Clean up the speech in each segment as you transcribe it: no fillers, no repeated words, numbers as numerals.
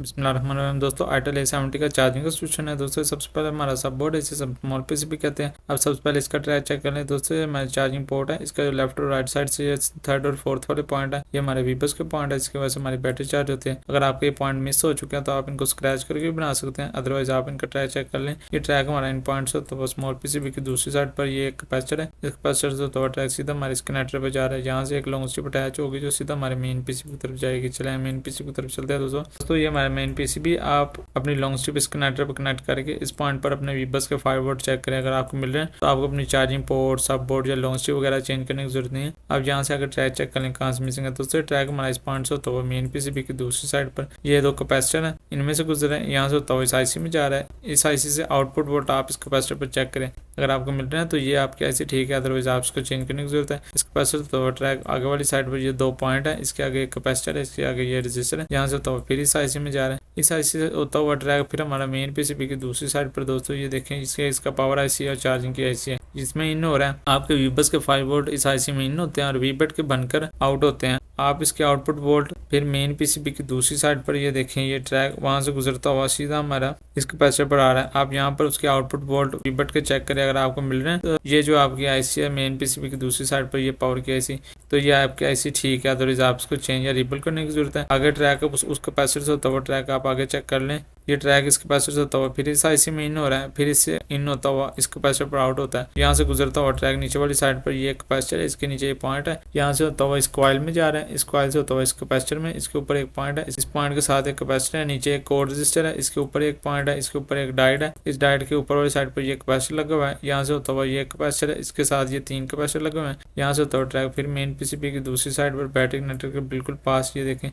बिस्मिल्लाहिर्रहमानिर्रहीम। दोस्तों itel A70 का चार्जिंग का सोल्यूशन है। दोस्तों सबसे पहले हमारा सब बोर्ड है, इसे सब स्मॉल पीसी भी कहते हैं। अब सबसे पहले इसका ट्रैक चेक कर लें। दोस्तों ये हमारे चार्जिंग पोर्ट है, इसका जो लेफ्ट और राइट साइड से थर्ड और फोर्थ वाले पॉइंट है, ये हमारे वीबस के पॉइंट है। इसकी वजह से हमारी बैटरी चार्ज होती है। अगर आपके ये पॉइंट मिस हो चुके हैं तो आप इनको स्क्रैच करके भी बना सकते हैं, अदरवाइज आप इनका ट्रैक चेक कर लें। ये ट्रैक हमारा इन पॉइंट से तो स्मॉल पीसीबी की दूसरी साइड पर ये एक कैपेसिटर है। इस कैपेसिटर से तो ट्रैक सीधा हमारे इस कनेक्टर पे जा रहा है, यहाँ से एक लॉन्ग स्ट्रिप अटैच होगी जो सीधा हमारे मेन पीसीबी की तरफ जाएगी। चले मेन पीसीबी की तरफ चलते हैं। दोस्तों ये हमारा मेन पीसीबी, आप अपनी लॉन्ग स्ट्रिप इस कनेक्टर पर कनेक्ट करके इस पॉइंट पर अपने वीबस के 5 वोल्ट चेक करें। अगर आपको मिल रहे हैं तो आपको अपनी चार्जिंग पोर्ट, सब बोर्ड या लॉन्ग स्ट्रिप वगैरह चेंज करने की जरूरत नहीं है। अब यहाँ से अगर ट्रैक चेक करें कहाँ से मिसिंग है, दोस्तों ट्रैक हमारा इस पॉइंट से होता हुआ मेन पीसीबी की दूसरी साइड पर ये दो कैपेसिटर है, इनमें से गुजर रहे हैं। यहाँ से होता हुआ इस आईसी में जा रहा है। इस आईसी से आउटपुट वोल्ट आप इस कैपेसिटर पर चेक करें, अगर आपको मिल रहे हैं तो ये आपके आईसी ठीक है, अदरवाइज आप इसको चेंज करने की जरूरत है। इस कैपेसिटर तो ट्रैक आगे वाली साइड पर ये दो पॉइंट है, इसके आगे एक कैपेसिटर है, इसके आगे ये रजिस्टर है। यहाँ से होता हुआ फिर इस आईसी में जा रहा है। इस आईसी से होता हुआ ट्रैक फिर हमारा मेन पीसीबी की दूसरी साइड पर। दोस्तों ये देखें, इसका पावर आईसी और चार्जिंग की आईसी है, जिसमें इन हो रहा है। आपके वीबस के 5 वोल्ट इस आईसी में इन होते हैं और वीबट के बनकर आउट होते हैं। आप इसके आउटपुट वोल्ट फिर मेन पीसीबी की दूसरी साइड पर ये देखें, ये ट्रैक वहां से गुजरता हुआ सीधा हमारा इस कैपेसिटर पर आ रहा है। आप यहाँ पर उसके आउटपुट वोल्ट वीबट के चेक करें, अगर आपको मिल रहे हैं तो ये जो आपकी आईसी है मेन पीसीबी की दूसरी साइड पर, ये पावर की आईसी, तो ये आपकी आईसी ठीक है, अदरवाइज आप इसको चेंज या रिबल करने की जरूरत है। आगे ट्रैक उस कैपेसिटर से होता हुआ ट्रैक आप आगे चेक कर लें। ये ट्रैक इस कैपेसिटर से होता हुआ फिर इस आईसी में इन हो रहा है, फिर इससे इन होता हुआ इस कैपेसिटर पर आउट होता है। यहाँ से गुजरता हुआ ट्रैक नीचे वाली साइड पर ये कैपेसिटर है, इसके नीचे ये पॉइंट है। यहाँ से होता हुआ इस कॉइल में जा रहा है, इस कॉइल से होता हुआ इस कैपेसिटर में, इसके ऊपर एक पॉइंट है, इस पॉइंट के साथ एक कैपेसिटर है, नीचे एक कोड रजिस्टर है, इसके ऊपर एक पॉइंट है, इसके ऊपर एक डायोड है। इस डायोड के ऊपर वाली साइड पर ये कैपेसिटर लगा हुआ है। यहाँ से होता हुआ ये कैपेसिटर है, इसके साथ ये 3 कैपेसिटर लगे हुए हैं। यहाँ से होता हुआ ट्रैक फिर मेन पीसीबी की दूसरी साइड पर बैटरी कनेक्टर के बिल्कुल पास ये देखें,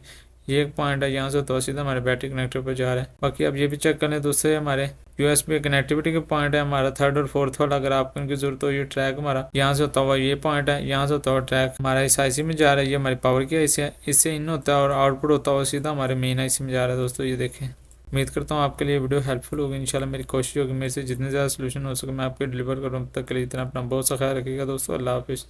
ये एक पॉइंट है। यहाँ से तो सीधा हमारे बैटरी कनेक्टर पर जा रहा है। बाकी अब ये भी चेक कर लें दोस्तों, हमारे यूएसबी कनेक्टिविटी के पॉइंट है हमारा थर्ड और फोर्थ वाला, अगर आपको इनकी जरूरत हो। ये ट्रैक हमारा यहाँ से होता हुआ ये पॉइंट है, यहाँ से होता हुआ ट्रैक हमारा इस आईसी में जा रहा है, ये हमारी पावर की आईसी है, इससे इन होता है और आउटपुट होता हुआ सीधा हमारे मेन आईसी में जा रहा है। दोस्तों ये देखें, उम्मीद करता हूँ आपके लिए वीडियो हेल्पफुल होगी। इंशाल्लाह मेरी कोशिश होगी मेरे से जितने ज़्यादा सोल्यूशन हो सके मैं आपके डिलीवर करूँ। तब तक के लिए इतना अपना बहुत सा ख्याल रखिएगा दोस्तों। अल्लाह हाफिज़।